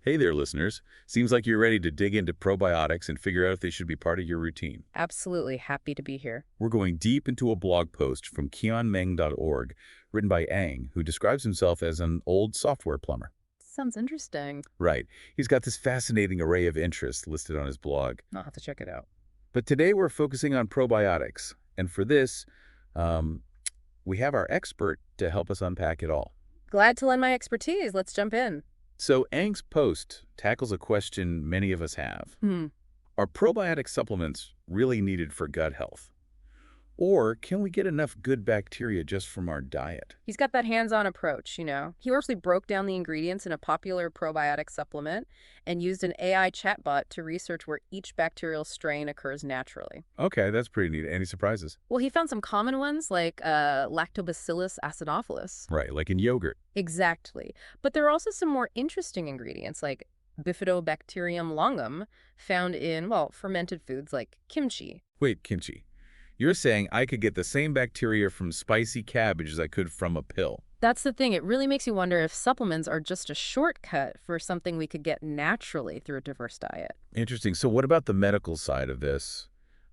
Hey there, listeners. Seems like you're ready to dig into probiotics and figure out if they should be part of your routine. Absolutely happy to be here. We're going deep into a blog post from kionmeng.org, written by Ang, who describes himself as an old software plumber. Sounds interesting. Right. He's got this fascinating array of interests listed on his blog. I'll have to check it out. But today we're focusing on probiotics. And for this, we have our expert to help us unpack it all. Glad to lend my expertise. Let's jump in. So Ang's post tackles a question many of us have. Are probiotic supplements really needed for gut health? Or can we get enough good bacteria just from our diet? He's got that hands-on approach, you know. He actually broke down the ingredients in a popular probiotic supplement and used an AI chatbot to research where each bacterial strain occurs naturally. Okay, that's pretty neat. Any surprises? Well, he found some common ones like Lactobacillus acidophilus. Right, like in yogurt. Exactly. But there are also some more interesting ingredients like Bifidobacterium longum found in, well, fermented foods like kimchi. Wait, kimchi. You're saying I could get the same bacteria from spicy cabbage as I could from a pill? That's the thing. It really makes you wonder if supplements are just a shortcut for something we could get naturally through a diverse diet. Interesting. So what about the medical side of this?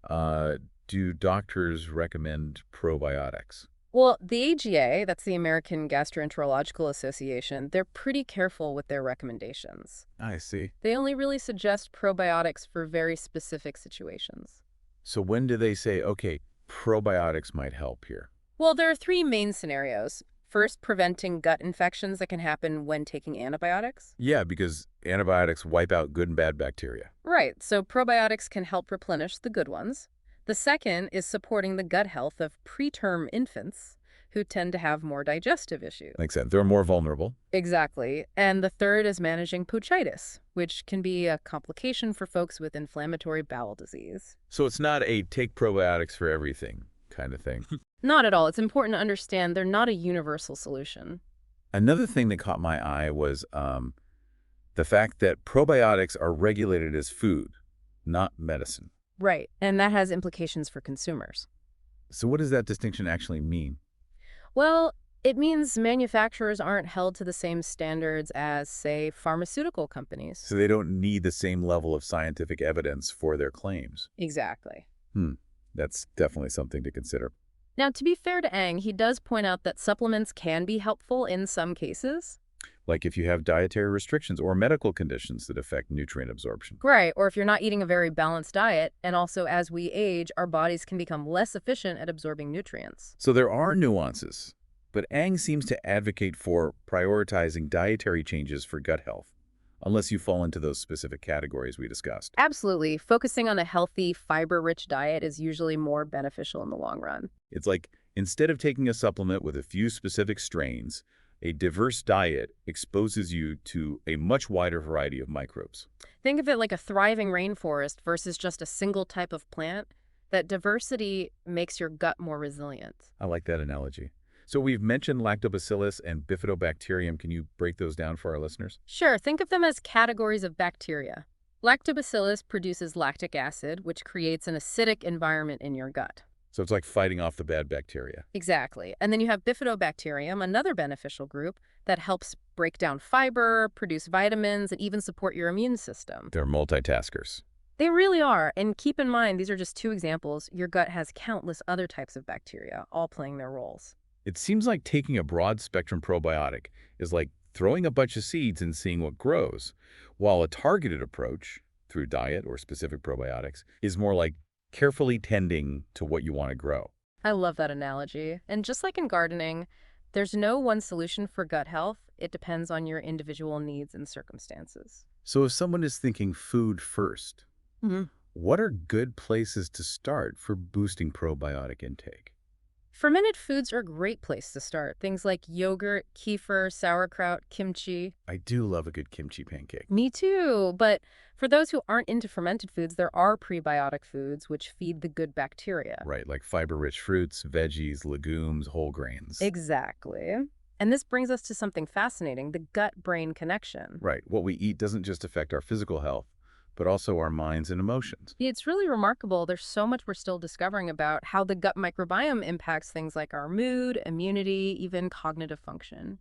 Do doctors recommend probiotics? Well, the AGA, that's the American Gastroenterological Association, they're pretty careful with their recommendations. I see. They only really suggest probiotics for very specific situations. So when do they say, okay, probiotics might help here? Well, there are three main scenarios. First, preventing gut infections that can happen when taking antibiotics. Yeah, because antibiotics wipe out good and bad bacteria. Right, so probiotics can help replenish the good ones. The second is supporting the gut health of preterm infants who tend to have more digestive issues. Makes sense. They're more vulnerable. Exactly. And the third is managing pouchitis, which can be a complication for folks with inflammatory bowel disease. So it's not a take probiotics for everything kind of thing. Not at all. It's important to understand they're not a universal solution. Another thing that caught my eye was the fact that probiotics are regulated as food, not medicine. Right. And that has implications for consumers. So what does that distinction actually mean? Well, it means manufacturers aren't held to the same standards as, say, pharmaceutical companies. So they don't need the same level of scientific evidence for their claims. Exactly. That's definitely something to consider. Now, to be fair to Ang, he does point out that supplements can be helpful in some cases. Like if you have dietary restrictions or medical conditions that affect nutrient absorption. Right, or if you're not eating a very balanced diet, and also as we age, our bodies can become less efficient at absorbing nutrients. So there are nuances, but Ang seems to advocate for prioritizing dietary changes for gut health, unless you fall into those specific categories we discussed. Absolutely. Focusing on a healthy, fiber-rich diet is usually more beneficial in the long run. It's like instead of taking a supplement with a few specific strains, a diverse diet exposes you to a much wider variety of microbes. Think of it like a thriving rainforest versus just a single type of plant. That diversity makes your gut more resilient. I like that analogy. So we've mentioned lactobacillus and bifidobacterium. Can you break those down for our listeners? Sure, think of them as categories of bacteria. Lactobacillus produces lactic acid, which creates an acidic environment in your gut. So it's like fighting off the bad bacteria. Exactly. And then you have Bifidobacterium, another beneficial group that helps break down fiber, produce vitamins, and even support your immune system. They're multitaskers. They really are. And keep in mind, these are just two examples. Your gut has countless other types of bacteria, all playing their roles. It seems like taking a broad-spectrum probiotic is like throwing a bunch of seeds and seeing what grows, while a targeted approach, through diet or specific probiotics, is more like carefully tending to what you want to grow. I love that analogy. And just like in gardening, there's no one solution for gut health. It depends on your individual needs and circumstances. So if someone is thinking food first, what are good places to start for boosting probiotic intake? Fermented foods are a great place to start. Things like yogurt, kefir, sauerkraut, kimchi. I do love a good kimchi pancake. Me too. But for those who aren't into fermented foods, there are prebiotic foods which feed the good bacteria. Right, like fiber-rich fruits, veggies, legumes, whole grains. Exactly. And this brings us to something fascinating, the gut-brain connection. Right, what we eat doesn't just affect our physical health, but also our minds and emotions. It's really remarkable. There's so much we're still discovering about how the gut microbiome impacts things like our mood, immunity, even cognitive function.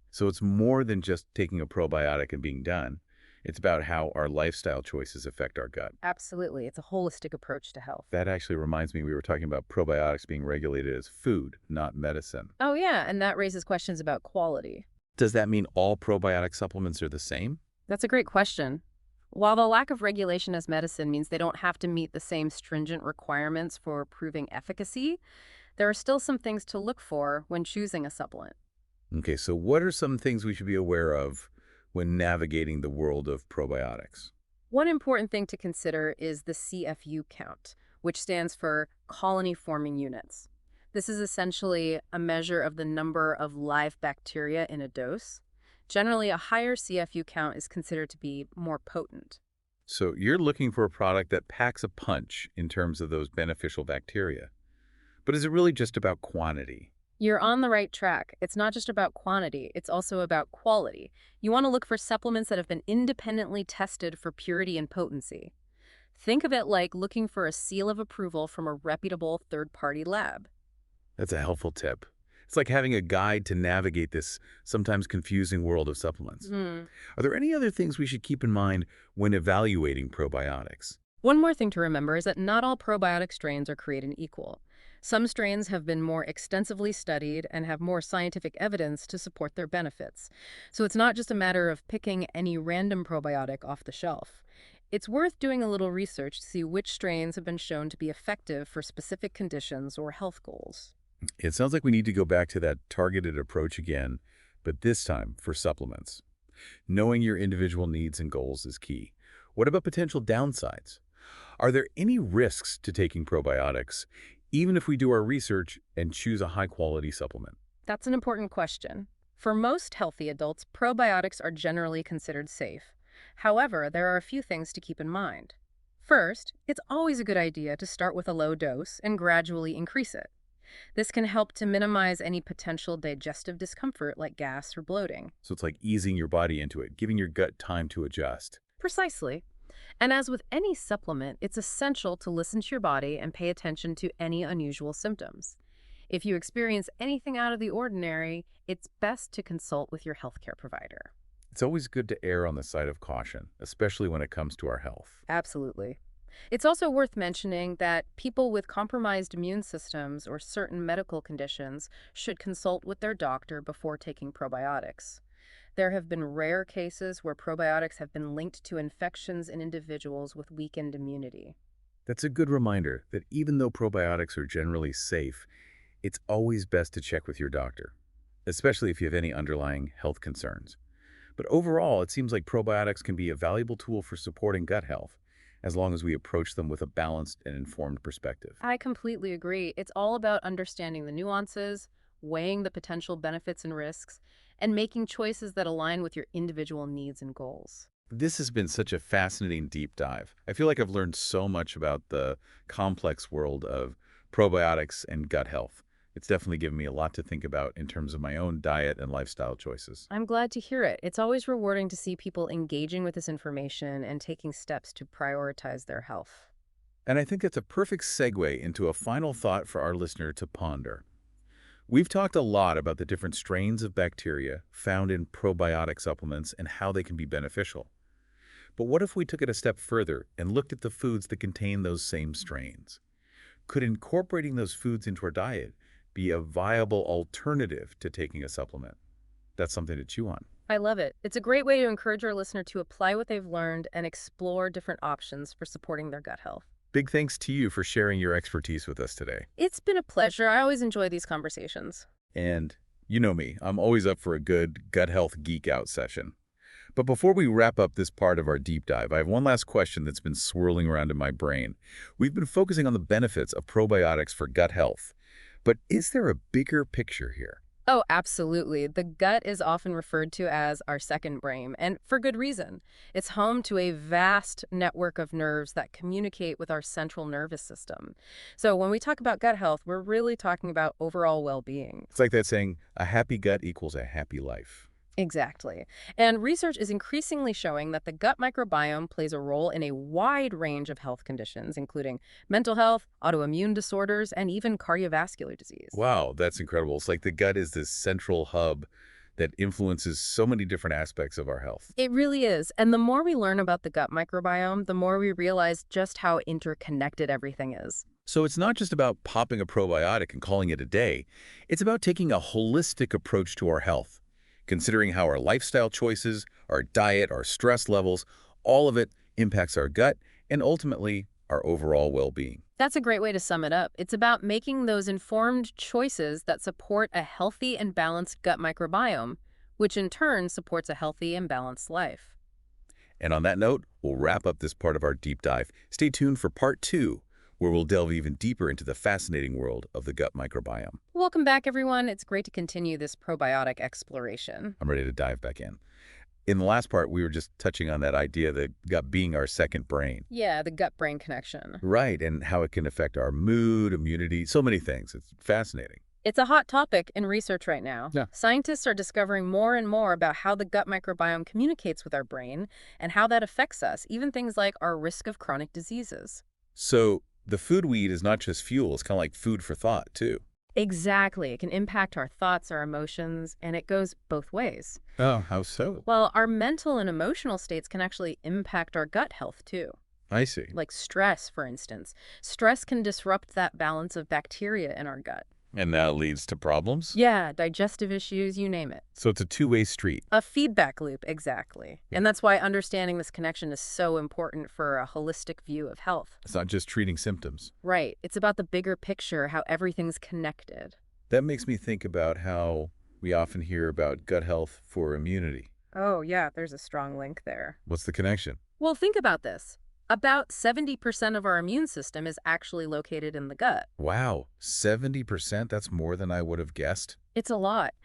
So it's more than just taking a probiotic and being done. It's about how our lifestyle choices affect our gut. Absolutely. It's a holistic approach to health. That actually reminds me, we were talking about probiotics being regulated as food, not medicine. Oh, yeah, and that raises questions about quality. Does that mean all probiotic supplements are the same? That's a great question. While the lack of regulation as medicine means they don't have to meet the same stringent requirements for proving efficacy, there are still some things to look for when choosing a supplement. Okay, so what are some things we should be aware of when navigating the world of probiotics? One important thing to consider is the CFU count, which stands for colony forming units. This is essentially a measure of the number of live bacteria in a dose. Generally, a higher CFU count is considered to be more potent. So you're looking for a product that packs a punch in terms of those beneficial bacteria. But is it really just about quantity? You're on the right track. It's not just about quantity, it's also about quality. You want to look for supplements that have been independently tested for purity and potency. Think of it like looking for a seal of approval from a reputable third-party lab. That's a helpful tip. It's like having a guide to navigate this sometimes confusing world of supplements. Hmm. Are there any other things we should keep in mind when evaluating probiotics? One more thing to remember is that not all probiotic strains are created equal. Some strains have been more extensively studied and have more scientific evidence to support their benefits. So it's not just a matter of picking any random probiotic off the shelf. It's worth doing a little research to see which strains have been shown to be effective for specific conditions or health goals. It sounds like we need to go back to that targeted approach again, but this time for supplements. Knowing your individual needs and goals is key. What about potential downsides? Are there any risks to taking probiotics, even if we do our research and choose a high-quality supplement? That's an important question. For most healthy adults, probiotics are generally considered safe. However, there are a few things to keep in mind. First, it's always a good idea to start with a low dose and gradually increase it. This can help to minimize any potential digestive discomfort like gas or bloating. So it's like easing your body into it, giving your gut time to adjust. Precisely. And as with any supplement, it's essential to listen to your body and pay attention to any unusual symptoms. If you experience anything out of the ordinary, it's best to consult with your healthcare provider. It's always good to err on the side of caution, especially when it comes to our health. Absolutely. It's also worth mentioning that people with compromised immune systems or certain medical conditions should consult with their doctor before taking probiotics. There have been rare cases where probiotics have been linked to infections in individuals with weakened immunity. That's a good reminder that even though probiotics are generally safe, it's always best to check with your doctor, especially if you have any underlying health concerns. But overall, it seems like probiotics can be a valuable tool for supporting gut health, as long as we approach them with a balanced and informed perspective. I completely agree. It's all about understanding the nuances, weighing the potential benefits and risks, and making choices that align with your individual needs and goals. This has been such a fascinating deep dive. I feel like I've learned so much about the complex world of probiotics and gut health. It's definitely given me a lot to think about in terms of my own diet and lifestyle choices. I'm glad to hear it. It's always rewarding to see people engaging with this information and taking steps to prioritize their health. And I think that's a perfect segue into a final thought for our listener to ponder. We've talked a lot about the different strains of bacteria found in probiotic supplements and how they can be beneficial. But what if we took it a step further and looked at the foods that contain those same strains? Could incorporating those foods into our diet be a viable alternative to taking a supplement? That's something to chew on. I love it. It's a great way to encourage our listener to apply what they've learned and explore different options for supporting their gut health. Big thanks to you for sharing your expertise with us today. It's been a pleasure. I always enjoy these conversations. And you know me, I'm always up for a good gut health geek out session. But before we wrap up this part of our deep dive, I have one last question that's been swirling around in my brain. We've been focusing on the benefits of probiotics for gut health. But is there a bigger picture here? Oh, absolutely. The gut is often referred to as our second brain, and for good reason. It's home to a vast network of nerves that communicate with our central nervous system. So when we talk about gut health, we're really talking about overall well-being. It's like that saying, a happy gut equals a happy life. Exactly. And research is increasingly showing that the gut microbiome plays a role in a wide range of health conditions, including mental health, autoimmune disorders, and even cardiovascular disease. Wow, that's incredible. It's like the gut is this central hub that influences so many different aspects of our health. It really is. And the more we learn about the gut microbiome, the more we realize just how interconnected everything is. So it's not just about popping a probiotic and calling it a day. It's about taking a holistic approach to our health, considering how our lifestyle choices, our diet, our stress levels, all of it impacts our gut and ultimately our overall well-being. That's a great way to sum it up. It's about making those informed choices that support a healthy and balanced gut microbiome, which in turn supports a healthy and balanced life. And on that note, we'll wrap up this part of our deep dive. Stay tuned for part 2, where we'll delve even deeper into the fascinating world of the gut microbiome. Welcome back, everyone. It's great to continue this probiotic exploration. I'm ready to dive back in. In the last part, we were just touching on that idea of the gut being our second brain. Yeah, the gut-brain connection. Right, and how it can affect our mood, immunity, so many things. It's fascinating. It's a hot topic in research right now. Yeah. Scientists are discovering more and more about how the gut microbiome communicates with our brain and how that affects us, even things like our risk of chronic diseases. So the food we eat is not just fuel, it's kind of like food for thought, too. Exactly. It can impact our thoughts, our emotions, and it goes both ways. Oh, how so? Well, our mental and emotional states can actually impact our gut health too. I see. Like stress, for instance. Stress can disrupt that balance of bacteria in our gut. And that leads to problems? Yeah, digestive issues, you name it. So it's a two-way street. A feedback loop, exactly. And that's why understanding this connection is so important for a holistic view of health. It's not just treating symptoms. Right. It's about the bigger picture, how everything's connected. That makes me think about how we often hear about gut health for immunity. Oh, yeah, there's a strong link there. What's the connection? Well, think about this. About 70% of our immune system is actually located in the gut. Wow, 70%? That's more than I would have guessed. It's a lot.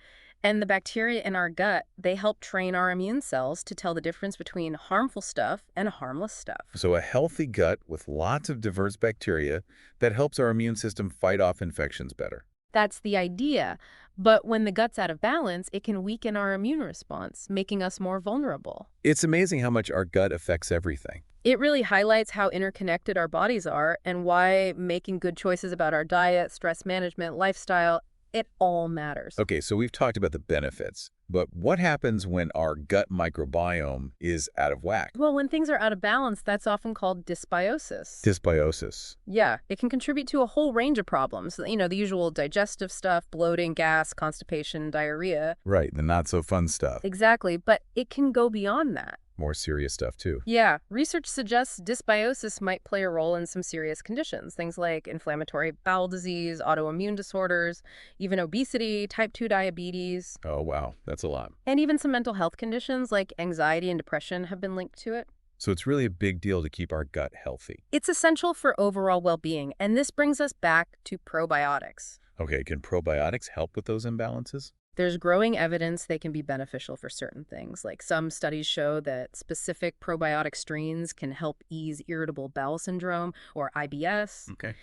And the bacteria in our gut, they help train our immune cells to tell the difference between harmful stuff and harmless stuff. So a healthy gut with lots of diverse bacteria that helps our immune system fight off infections better. That's the idea. But when the gut's out of balance, it can weaken our immune response, making us more vulnerable. It's amazing how much our gut affects everything. It really highlights how interconnected our bodies are and why making good choices about our diet, stress management, lifestyle, it all matters. Okay, so we've talked about the benefits, but what happens when our gut microbiome is out of whack? Well, when things are out of balance, that's often called dysbiosis. Dysbiosis. Yeah, it can contribute to a whole range of problems. You know, the usual digestive stuff, bloating, gas, constipation, diarrhea. Right, the not so fun stuff. Exactly, but it can go beyond that. More serious stuff too. Yeah, research suggests dysbiosis might play a role in some serious conditions, things like inflammatory bowel disease, autoimmune disorders, even obesity, type 2 diabetes, Oh wow, that's a lot. and even some mental health conditions like anxiety and depression have been linked to it. So it's really a big deal to keep our gut healthy. It's essential for overall well-being, and this brings us back to probiotics. Okay, can probiotics help with those imbalances? There's growing evidence they can be beneficial for certain things. Like some studies show that specific probiotic strains can help ease irritable bowel syndrome or IBS. Okay.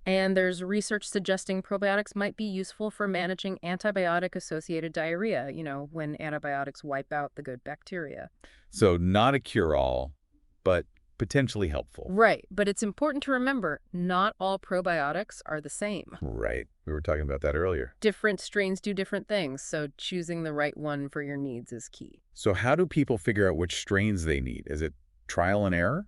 And there's research suggesting probiotics might be useful for managing antibiotic-associated diarrhea, you know, when antibiotics wipe out the good bacteria. So not a cure-all, but potentially helpful. Right, but it's important to remember, not all probiotics are the same. Right. We were talking about that earlier. Different strains do different things, so choosing the right one for your needs is key. So how do people figure out which strains they need? Is it trial and error?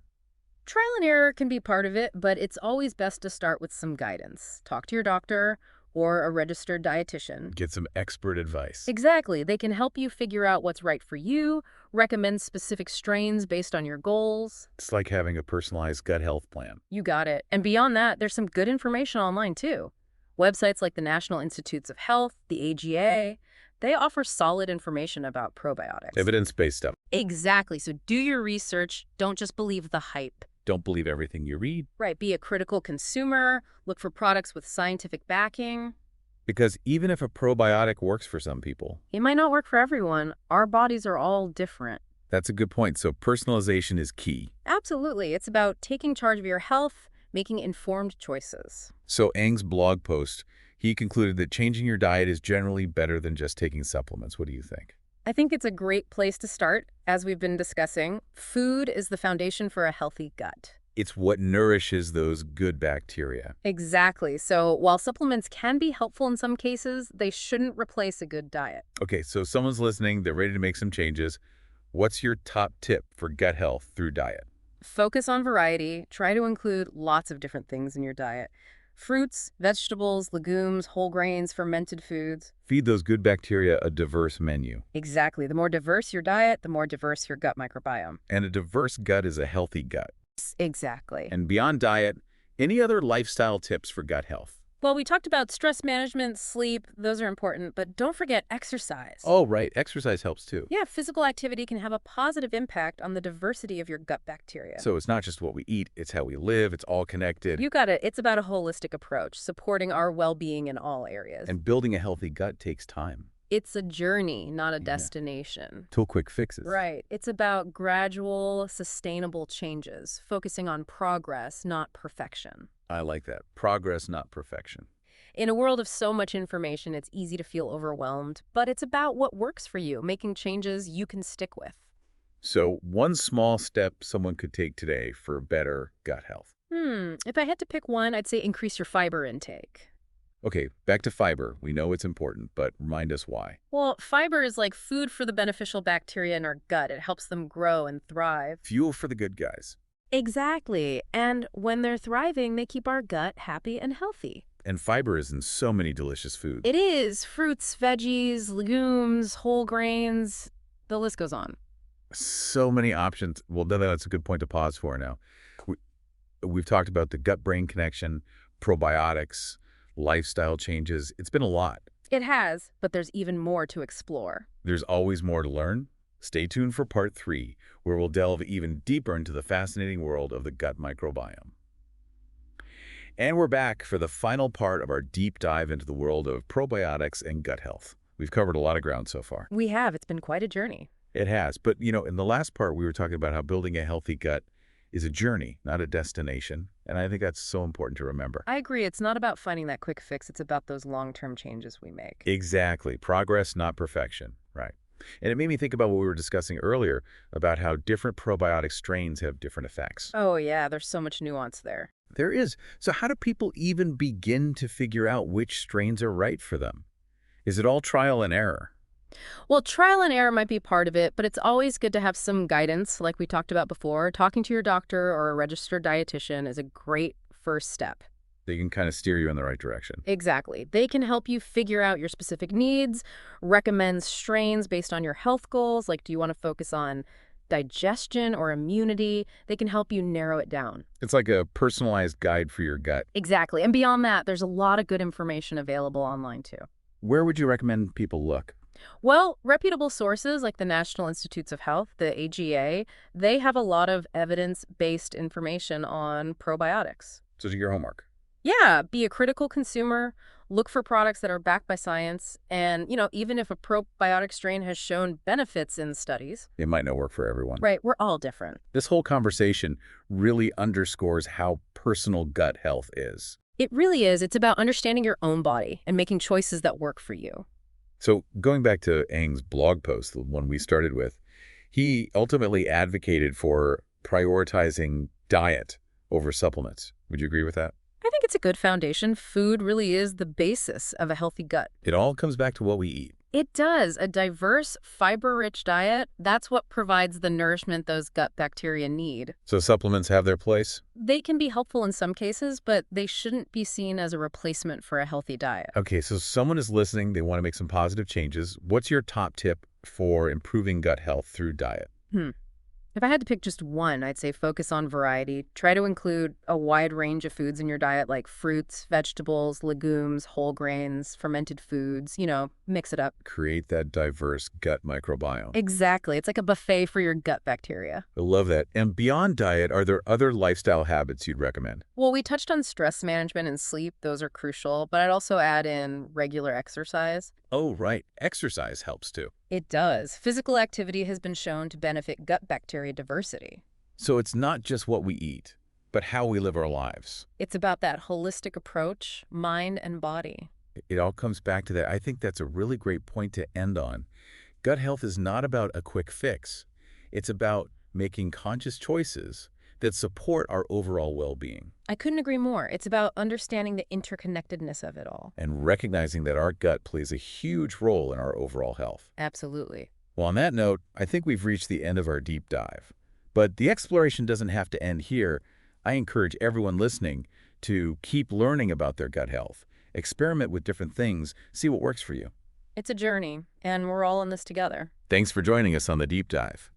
Trial and error can be part of it, but it's always best to start with some guidance. Talk to your doctor or a registered dietitian. Get some expert advice. Exactly. They can help you figure out what's right for you, recommend specific strains based on your goals. It's like having a personalized gut health plan. You got it. And beyond that, there's some good information online too. Websites like the National Institutes of Health, the AGA, they offer solid information about probiotics. Evidence-based stuff. Exactly. So do your research. Don't just believe the hype. Don't believe everything you read. Right. Be a critical consumer. Look for products with scientific backing. Because even if a probiotic works for some people, It might not work for everyone. Our bodies are all different. that's a good point. So personalization is key. Absolutely. It's about taking charge of your health, making informed choices. So Eng's blog post, he concluded that changing your diet is generally better than just taking supplements. What do you think? I think it's a great place to start. As we've been discussing, food is the foundation for a healthy gut. It's what nourishes those good bacteria. Exactly. So while supplements can be helpful in some cases, they shouldn't replace a good diet. Okay, so someone's listening, they're ready to make some changes. What's your top tip for gut health through diet? Focus on variety. Try to include lots of different things in your diet. Fruits, vegetables, legumes, whole grains, fermented foods. Feed those good bacteria a diverse menu. Exactly. The more diverse your diet, the more diverse your gut microbiome. And a diverse gut is a healthy gut. Exactly. And beyond diet, any other lifestyle tips for gut health? Well, we talked about stress management, sleep, those are important, but don't forget exercise. Oh, right. Exercise helps too. Yeah, physical activity can have a positive impact on the diversity of your gut bacteria. So it's not just what we eat, it's how we live, it's all connected. You got it. It's about a holistic approach, supporting our well-being in all areas. And building a healthy gut takes time. It's a journey, not a Yeah. destination. Till quick fixes. Right. It's about gradual, sustainable changes, focusing on progress, not perfection. I like that. Progress, not perfection. In a world of so much information, it's easy to feel overwhelmed, but it's about what works for you, making changes you can stick with. So one small step someone could take today for better gut health. If I had to pick one, I'd say increase your fiber intake. Okay, back to fiber. We know it's important, but remind us why. Well, fiber is like food for the beneficial bacteria in our gut. It helps them grow and thrive. Fuel for the good guys. Exactly. And when they're thriving, they keep our gut happy and healthy. And fiber is in so many delicious foods. It is fruits, veggies, legumes, whole grains. The list goes on. So many options. Well, that's a good point to pause for now. We, we've talked about the gut-brain connection, probiotics, lifestyle changes. It's been a lot. It has, but there's even more to explore. There's always more to learn. Stay tuned for part 3, where we'll delve even deeper into the fascinating world of the gut microbiome. And we're back for the final part of our deep dive into the world of probiotics and gut health. We've covered a lot of ground so far. We have. It's been quite a journey. It has. But, in the last part, we were talking about how building a healthy gut is a journey, not a destination. And I think that's so important to remember. I agree. It's not about finding that quick fix. It's about those long-term changes we make. Exactly. Progress, not perfection. Right. And it made me think about what we were discussing earlier about how different probiotic strains have different effects. Oh, yeah. There's so much nuance there. There is. So how do people even begin to figure out which strains are right for them? Is it all trial and error? Well, trial and error might be part of it, but it's always good to have some guidance, like we talked about before. Talking to your doctor or a registered dietitian is a great first step. They can kind of steer you in the right direction. Exactly. They can help you figure out your specific needs, recommend strains based on your health goals, like do you want to focus on digestion or immunity? They can help you narrow it down. It's like a personalized guide for your gut. Exactly. And beyond that, there's a lot of good information available online too. Where would you recommend people look? Well, reputable sources like the National Institutes of Health, the AGA, they have a lot of evidence-based information on probiotics. So do your homework. Yeah, be a critical consumer, look for products that are backed by science, and, even if a probiotic strain has shown benefits in studies, It might not work for everyone. right, we're all different. This whole conversation really underscores how personal gut health is. It really is. It's about understanding your own body and making choices that work for you. So going back to Eng's blog post, the one we started with, he ultimately advocated for prioritizing diet over supplements. Would you agree with that? I think it's a good foundation. Food really is the basis of a healthy gut. It all comes back to what we eat. It does. A diverse, fiber-rich diet, that's what provides the nourishment those gut bacteria need. So supplements have their place? They can be helpful in some cases, but they shouldn't be seen as a replacement for a healthy diet. Okay, so someone is listening, they want to make some positive changes. What's your top tip for improving gut health through diet? If I had to pick just one, I'd say focus on variety. Try to include a wide range of foods in your diet like fruits, vegetables, legumes, whole grains, fermented foods, mix it up. Create that diverse gut microbiome. Exactly. It's like a buffet for your gut bacteria. I love that. And beyond diet, are there other lifestyle habits you'd recommend? Well, we touched on stress management and sleep. Those are crucial, but I'd also add in regular exercise. Oh, right. Exercise helps too. It does. Physical activity has been shown to benefit gut bacteria diversity. So it's not just what we eat, but how we live our lives. It's about that holistic approach, mind and body. It all comes back to that. I think that's a really great point to end on. Gut health is not about a quick fix. It's about making conscious choices that support our overall well-being I couldn't agree more. It's about understanding the interconnectedness of it all. and recognizing that our gut plays a huge role in our overall health. Absolutely. Well, on that note, I think we've reached the end of our deep dive. But the exploration doesn't have to end here. I encourage everyone listening to keep learning about their gut health. Experiment with different things, see what works for you. It's a journey, and we're all in this together. Thanks for joining us on the deep dive.